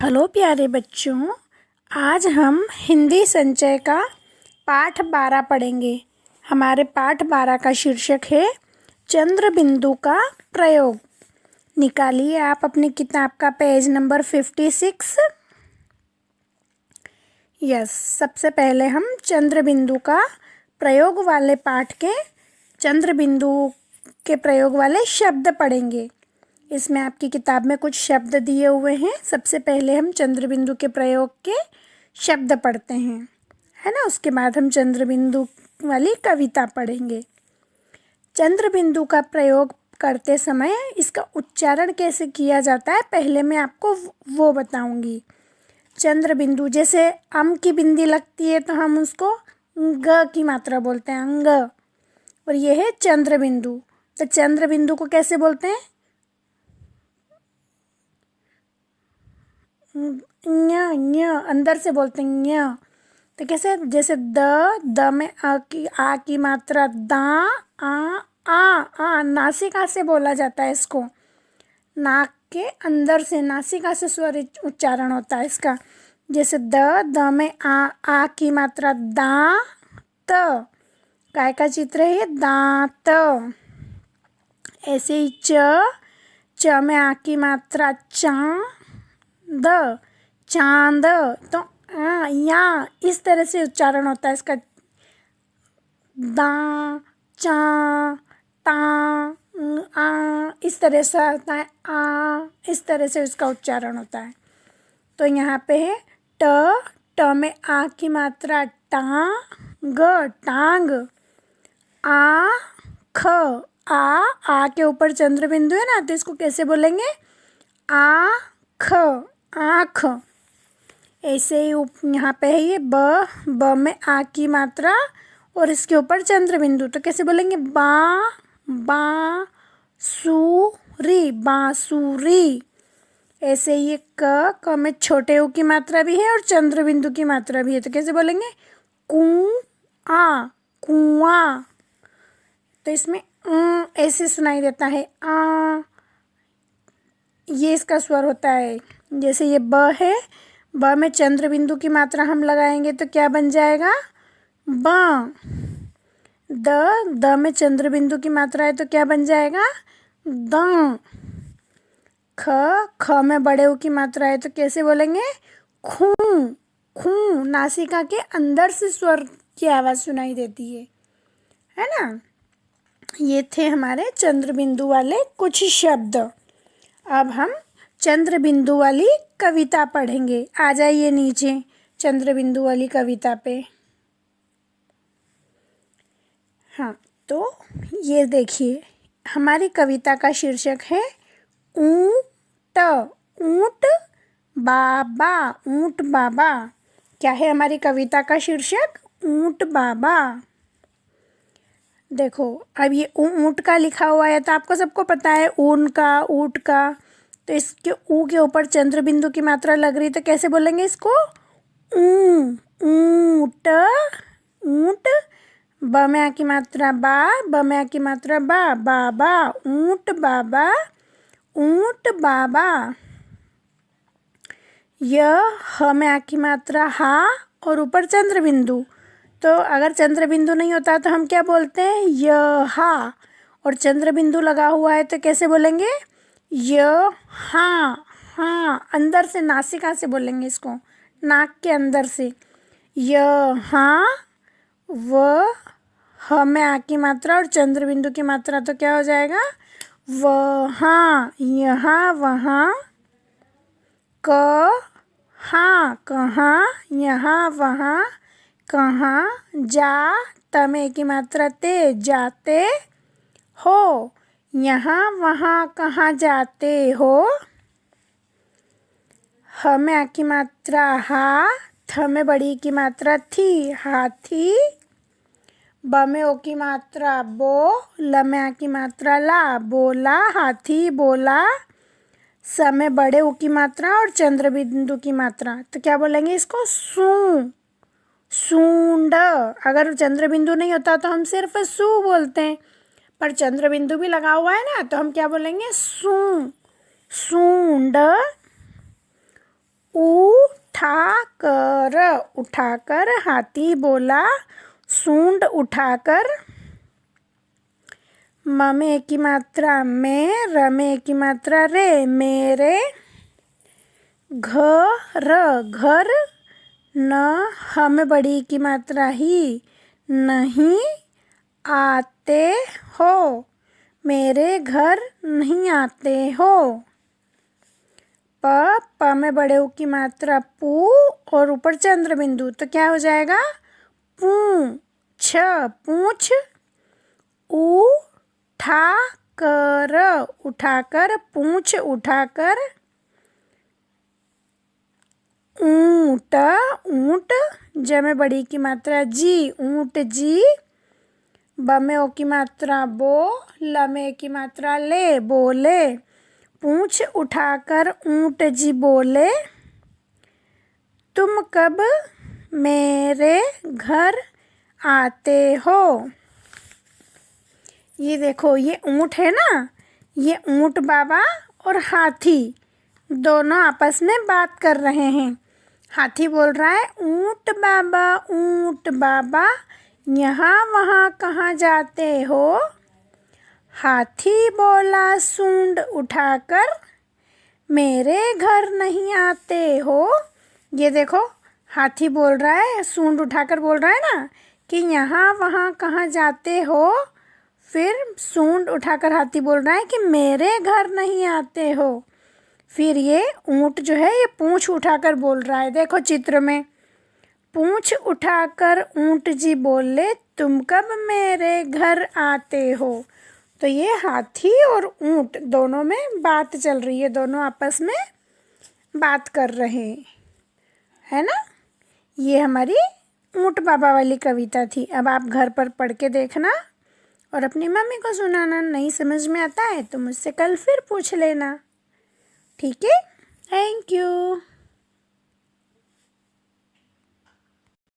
Hello प्यारे बच्चों, आज हम हिंदी संचय का पाठ 12 पढ़ेंगे। हमारे पाठ 12 का शीर्षक है चंद्र बिंदु का प्रयोग। निकालिए आप अपनी किताब का पेज नंबर 56। सबसे पहले हम चंद्र बिंदु का प्रयोग वाले पाठ के चंद्र बिंदु के प्रयोग वाले शब्द पढ़ेंगे। इसमें आपकी किताब में कुछ शब्द दिए हुए हैं। सबसे पहले हम चंद्र बिंदु के प्रयोग के शब्द पढ़ते हैं, है ना। उसके बाद हम चंद्र बिंदु वाली कविता पढ़ेंगे। चंद्र बिंदु का प्रयोग करते समय इसका उच्चारण कैसे किया जाता है, पहले मैं आपको वो बताऊंगी। चंद्र बिंदु, जैसे अम की बिंदी लगती है तो हम उसको ग की मात्रा बोलते हैं, अंग। और ये है चंद्र बिंदु। तो चंद्र बिंदु को कैसे बोलते हैं? न्य, अंदर से बोलते हैं न्य। तो कैसे? जैसे द में आ की मात्रा, दा, आ नासिका से बोला जाता है इसको। नाक के अंदर से, नासिका से स्वर उच्चारण होता है इसका। जैसे द में आ की मात्रा, दा त, काय का चित्र है? दांत। ऐसे ही च में आ की मात्रा, चांद। तो या इस तरह से उच्चारण होता है इसका। दा, चा, ता, इस तरह से होता है। इस तरह से इसका उच्चारण होता है। तो यहाँ पे है ट में आ की मात्रा, टांग। आ के ऊपर चंद्र बिंदु है ना, तो इसको कैसे बोलेंगे? आँख। ऐसे ही यहाँ पे है ये ब में आ की मात्रा और इसके ऊपर चंद्र बिंदु, तो कैसे बोलेंगे? बांसुरी। ऐसे ये क में छोटे ऊ की मात्रा भी है और चंद्र बिंदु की मात्रा भी है, तो कैसे बोलेंगे? कुआं। तो इसमें ऐसे सुनाई देता है, ये इसका स्वर होता है। जैसे ये ब है, ब में चंद्र बिंदु की मात्रा हम लगाएंगे तो क्या बन जाएगा? ब। द में चंद्र बिंदु की मात्रा है तो क्या बन जाएगा? द। ख में बड़े ऊ की मात्रा है तो कैसे बोलेंगे? खू। नासिका के अंदर से स्वर की आवाज़ सुनाई देती है ना। ये थे हमारे चंद्र बिंदु वाले कुछ शब्द। अब हम चंद्र बिंदु वाली कविता पढ़ेंगे। आ जाइए नीचे चंद्र बिंदु वाली कविता पे। हाँ, तो ये देखिए, हमारी कविता का शीर्षक है ऊंट बाबा। क्या है हमारी कविता का शीर्षक? ऊंट बाबा। देखो, अब ये ऊंट का लिखा हुआ है तो आपको सबको पता है ऊन का, ऊंट का। तो इसके ऊ के ऊपर चंद्र बिंदु की मात्रा लग रही, तो कैसे बोलेंगे इसको? ऊंट। ब में आ की मात्रा, ब में आ की मात्रा, बाबा। ऊंट बाबा। ह में आ की मात्रा, हा, और ऊपर चंद्र बिंदु। तो अगर चंद्र बिंदु नहीं होता तो हम क्या बोलते हैं? यहा। और चंद्र बिंदु लगा हुआ है तो कैसे बोलेंगे? हाँ, अंदर से, नासिका से बोलेंगे इसको, नाक के अंदर से। हाँ, ह में आ की मात्रा और चंद्र बिंदु की मात्रा, तो क्या हो जाएगा? वहाँ, यहाँ, वहाँ। कहाँ, यहाँ, वहाँ, कहाँ। तमे की मात्रा, ते, जाते हो। यहाँ, वहाँ, कहाँ जाते हो। ह में आ की मात्रा, हा, थ में बड़ी की मात्रा, थी, हाथी। ब में ओ की मात्रा, बो, ल में आ की मात्रा, ला, बोला, हाथी बोला। स में बड़े ऊ की मात्रा और चंद्र बिंदु की मात्रा, तो क्या बोलेंगे इसको? सूंड। अगर चंद्र बिंदु नहीं होता तो हम सिर्फ सू बोलते हैं, पर चंद्र बिंदु भी लगा हुआ है ना, तो हम क्या बोलेंगे? सूंड। उठाकर, उठाकर। हाथी बोला सूंड उठाकर। म में एक की मात्रा में, र में एक की मात्रा रे, मेरे। घर, घर। न, ह में बड़ी की मात्रा ही, नहीं आते हो, मेरे घर नहीं आते हो। प में बड़े ऊ की मात्रा पू और ऊपर चंद्र बिंदु, तो क्या हो जाएगा? पूछ, पूछ। उठाकर, उठाकर। पूछ उठाकर। ऊंट, ऊंट। ज में बड़ी की मात्रा जी, ऊंट जी। ब में ओ की मात्रा बो, ल में ए की मात्रा ले, बोले। पूंछ उठाकर ऊंट जी बोले, तुम कब मेरे घर आते हो? ये देखो, ये ऊंट है ना, ये ऊंट बाबा और हाथी दोनों आपस में बात कर रहे हैं। हाथी बोल रहा है ऊंट बाबा यहाँ वहाँ कहाँ जाते हो? हाथी बोला सूंड उठाकर, मेरे घर नहीं आते हो। ये देखो, हाथी बोल रहा है, सूंड उठाकर बोल रहा है ना कि यहाँ वहाँ कहाँ जाते हो। फिर सूंड उठाकर हाथी बोल रहा है कि मेरे घर नहीं आते हो। फिर ये ऊंट जो है ये पूंछ उठाकर बोल रहा है। देखो चित्र में, पूंछ उठाकर ऊंट जी बोले, तुम कब मेरे घर आते हो? तो ये हाथी और ऊंट दोनों में बात चल रही है, दोनों आपस में बात कर रहे है ना। ये हमारी ऊंट बाबा वाली कविता थी। अब आप घर पर पढ़ के देखना और अपनी मम्मी को सुनाना। नहीं समझ में आता है तो मुझसे कल फिर पूछ लेना, ठीक है? Thank you.